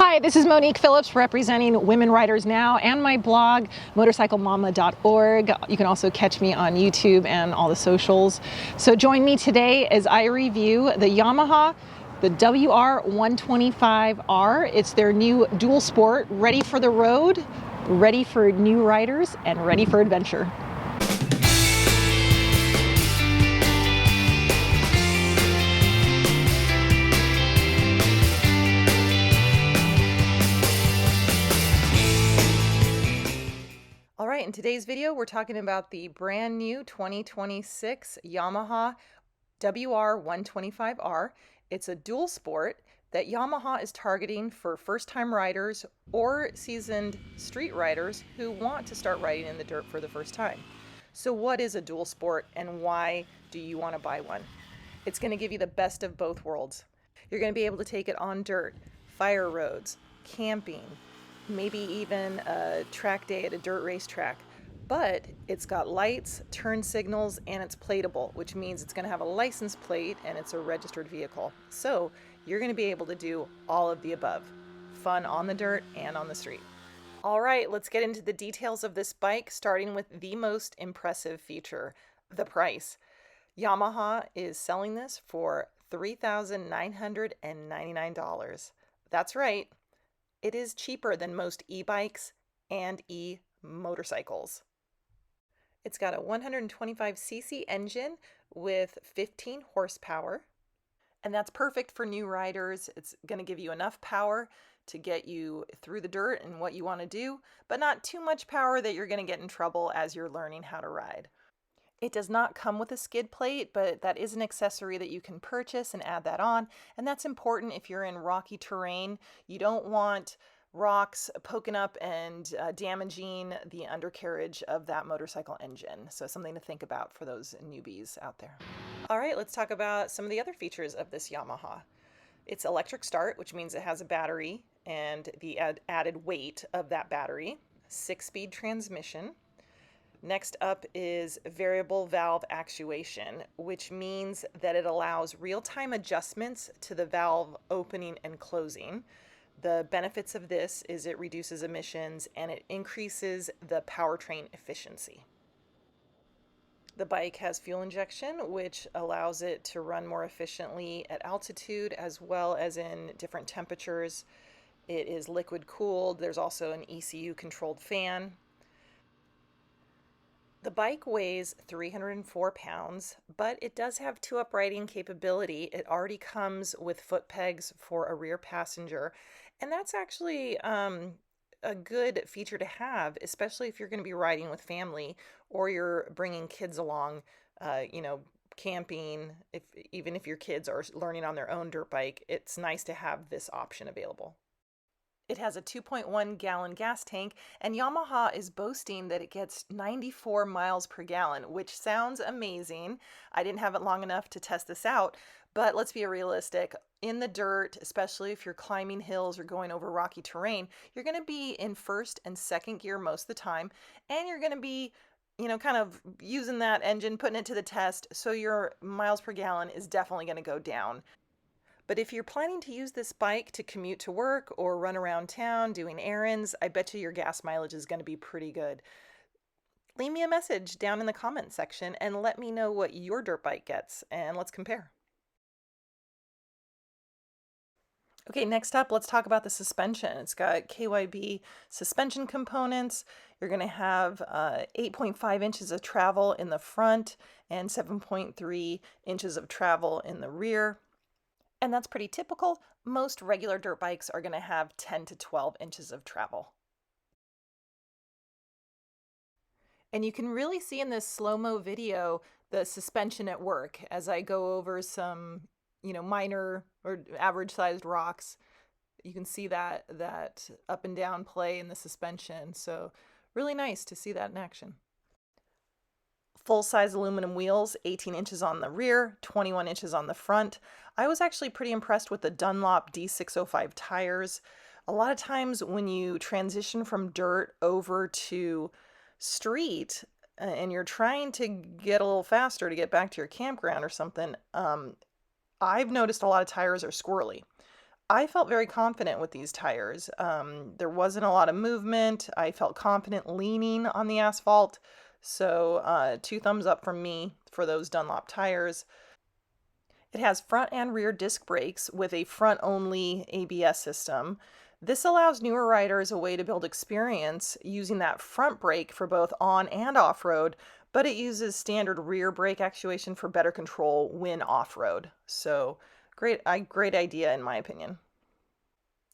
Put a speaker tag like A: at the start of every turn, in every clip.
A: Hi, this is Monique Phillips representing Women Riders Now and my blog, motorcyclemama.org. You can also catch me on YouTube and all the socials. So join me today as I review the Yamaha, the WR125R. It's their new dual sport, ready for the road, ready for new riders, and ready for adventure. All right, in today's video, we're talking about the brand new 2026 Yamaha WR125R. It's a dual sport that Yamaha is targeting for first-time riders or seasoned street riders who want to start riding in the dirt for the first time. So what is a dual sport and why do you want to buy one? It's going to give you the best of both worlds. You're going to be able to take it on dirt, fire roads, camping, maybe even a track day at a dirt racetrack. But it's got lights, turn signals, and it's platable, which means it's going to have a license plate and it's a registered vehicle. So you're going to be able to do all of the above. Fun on the dirt and on the street. All right, let's get into the details of this bike, starting with the most impressive feature, the price. Yamaha is selling this for $3,999. That's right. It is cheaper than most e-bikes and e-motorcycles. It's got a 125cc engine with 15 horsepower, and that's perfect for new riders. It's going to give you enough power to get you through the dirt and what you want to do, but not too much power that you're going to get in trouble as you're learning how to ride. It does not come with a skid plate, but that is an accessory that you can purchase and add that on. And that's important if you're in rocky terrain. You don't want rocks poking up and damaging the undercarriage of that motorcycle engine. So something to think about for those newbies out there. All right, let's talk about some of the other features of this Yamaha. It's electric start, which means it has a battery and the added weight of that battery. 6-speed transmission. Next up is variable valve actuation, which means that it allows real-time adjustments to the valve opening and closing. The benefits of this is it reduces emissions and it increases the powertrain efficiency. The bike has fuel injection, which allows it to run more efficiently at altitude as well as in different temperatures. It is liquid cooled. There's also an ECU controlled fan. The bike weighs 304 pounds, but it does have 2-up-riding capability. It already comes with foot pegs for a rear passenger, and that's actually a good feature to have, especially if you're going to be riding with family or you're bringing kids along, camping. Even if your kids are learning on their own dirt bike, it's nice to have this option available. It has a 2.1-gallon gas tank, and Yamaha is boasting that it gets 94 miles per gallon, which sounds amazing. I didn't have it long enough to test this out, but let's be realistic. In the dirt, especially if you're climbing hills or going over rocky terrain, you're going to be in first and second gear most of the time, and you're going to be kind of using that engine, putting it to the test, so your miles per gallon is definitely going to go down. But if you're planning to use this bike to commute to work or run around town doing errands, I bet you your gas mileage is going to be pretty good. Leave me a message down in the comment section and let me know what your dirt bike gets, and let's compare. Okay, next up, let's talk about the suspension. It's got KYB suspension components. You're going to have 8.5 inches of travel in the front and 7.3 inches of travel in the rear. And that's pretty typical. Most regular dirt bikes are going to have 10 to 12 inches of travel. And you can really see in this slow-mo video the suspension at work as I go over some, minor or average-sized rocks. You can see that up and down play in the suspension. So really nice to see that in action. Full-size aluminum wheels, 18 inches on the rear, 21 inches on the front. I was actually pretty impressed with the Dunlop D605 tires. A lot of times when you transition from dirt over to street and you're trying to get a little faster to get back to your campground or something, I've noticed a lot of tires are squirrely. I felt very confident with these tires. There wasn't a lot of movement. I felt confident leaning on the asphalt. So, two thumbs up from me for those Dunlop tires. It has front and rear disc brakes with a front only ABS system. This allows newer riders a way to build experience using that front brake for both on and off road, but it uses standard rear brake actuation for better control when off road. So, great idea in my opinion.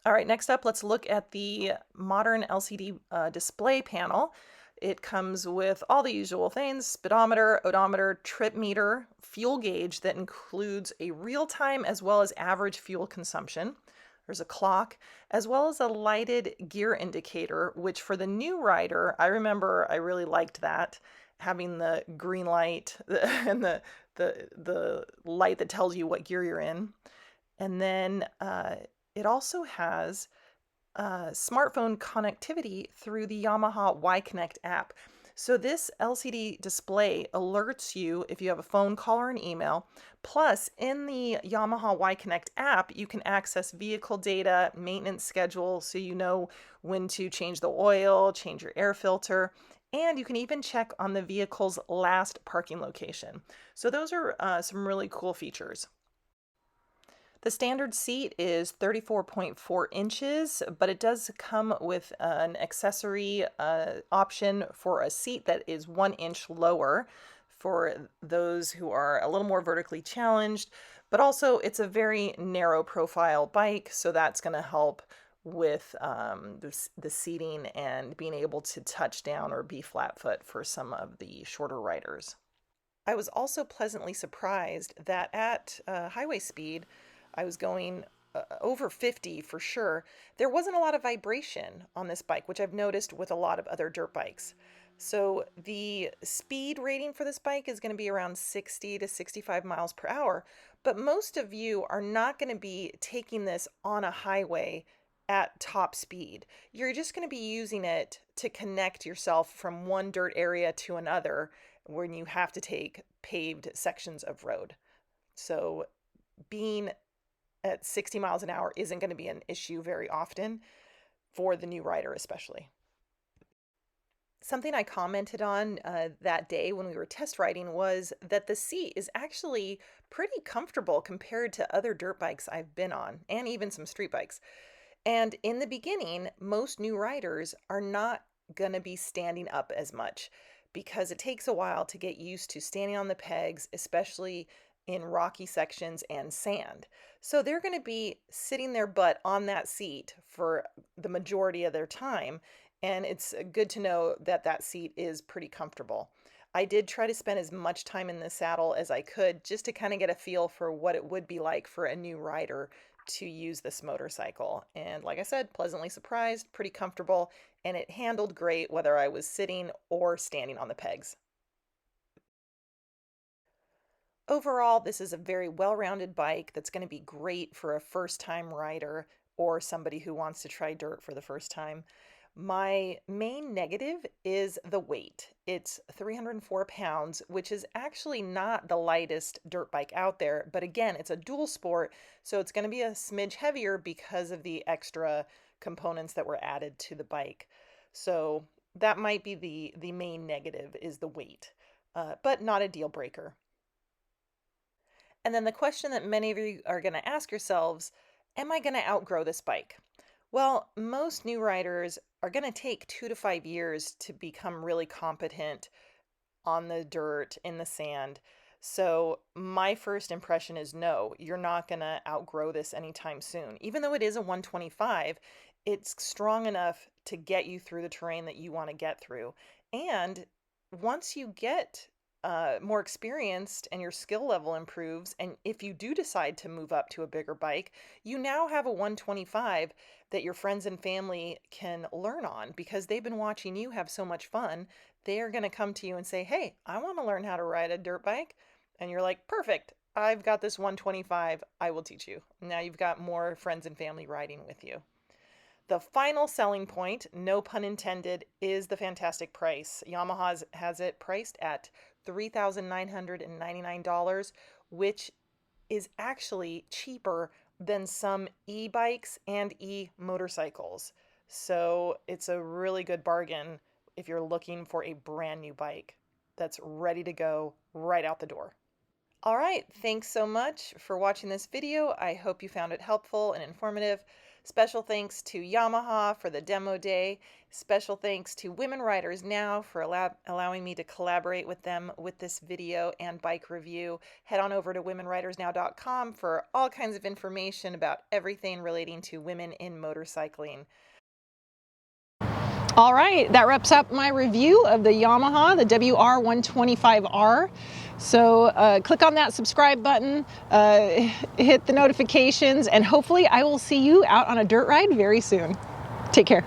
A: All right, next up, let's look at the modern LCD display panel. It comes with all the usual things: speedometer, odometer, trip meter, fuel gauge that includes a real time as well as average fuel consumption. There's a clock, as well as a lighted gear indicator, which for the new rider, I remember I really liked that, having the green light and the light that tells you what gear you're in. And then it also has smartphone connectivity through the Yamaha Y-Connect app. So this LCD display alerts you if you have a phone call or an email. Plus, in the Yamaha Y-Connect app, you can access vehicle data, maintenance schedule, so you know when to change the oil, change your air filter, and you can even check on the vehicle's last parking location. So those are some really cool features. The standard seat is 34.4 inches, but it does come with an accessory option for a seat that is 1 inch lower for those who are a little more vertically challenged. But also, it's a very narrow profile bike, so that's going to help with the seating and being able to touch down or be flat foot for some of the shorter riders. I was also pleasantly surprised that at highway speed, I was going over 50 for sure. There wasn't a lot of vibration on this bike, which I've noticed with a lot of other dirt bikes. So the speed rating for this bike is going to be around 60 to 65 miles per hour. But most of you are not going to be taking this on a highway at top speed. You're just going to be using it to connect yourself from one dirt area to another when you have to take paved sections of road. So being at 60 miles an hour isn't going to be an issue very often for the new rider, especially. Something I commented on that day when we were test riding was that the seat is actually pretty comfortable compared to other dirt bikes I've been on, and even some street bikes. And in the beginning, most new riders are not going to be standing up as much because it takes a while to get used to standing on the pegs, especially in rocky sections and sand. So they're going to be sitting their butt on that seat for the majority of their time. And it's good to know that that seat is pretty comfortable. I did try to spend as much time in the saddle as I could just to kind of get a feel for what it would be like for a new rider to use this motorcycle. And like I said, pleasantly surprised, pretty comfortable, and it handled great whether I was sitting or standing on the pegs. Overall, this is a very well-rounded bike that's going to be great for a first-time rider or somebody who wants to try dirt for the first time. My main negative is the weight. It's 304 pounds, which is actually not the lightest dirt bike out there. But again, it's a dual sport, so it's going to be a smidge heavier because of the extra components that were added to the bike. So that might be the main negative is the weight, but not a deal breaker. And then the question that many of you are going to ask yourselves, am I going to outgrow this bike? Well, most new riders are going to take 2 to 5 years to become really competent on the dirt, in the sand. So, my first impression is no, you're not going to outgrow this anytime soon. Even though it is a 125, it's strong enough to get you through the terrain that you want to get through. And once you get more experienced and your skill level improves, and if you do decide to move up to a bigger bike, you now have a 125 that your friends and family can learn on because they've been watching you have so much fun. They're going to come to you and say, "Hey, I want to learn how to ride a dirt bike." And you're like, "Perfect. I've got this 125. I will teach you." Now you've got more friends and family riding with you. The final selling point, no pun intended, is the fantastic price. Yamaha has it priced at $3,999, which is actually cheaper than some e-bikes and e-motorcycles. So it's a really good bargain if you're looking for a brand new bike that's ready to go right out the door. All right, thanks so much for watching this video. I hope you found it helpful and informative. Special thanks to Yamaha for the demo day. Special thanks to Women Riders Now for allowing me to collaborate with them with this video and bike review. Head on over to womenridersnow.com for all kinds of information about everything relating to women in motorcycling. All right, that wraps up my review of the Yamaha, the WR125R. So click on that subscribe button, hit the notifications, and hopefully I will see you out on a dirt ride very soon. Take care.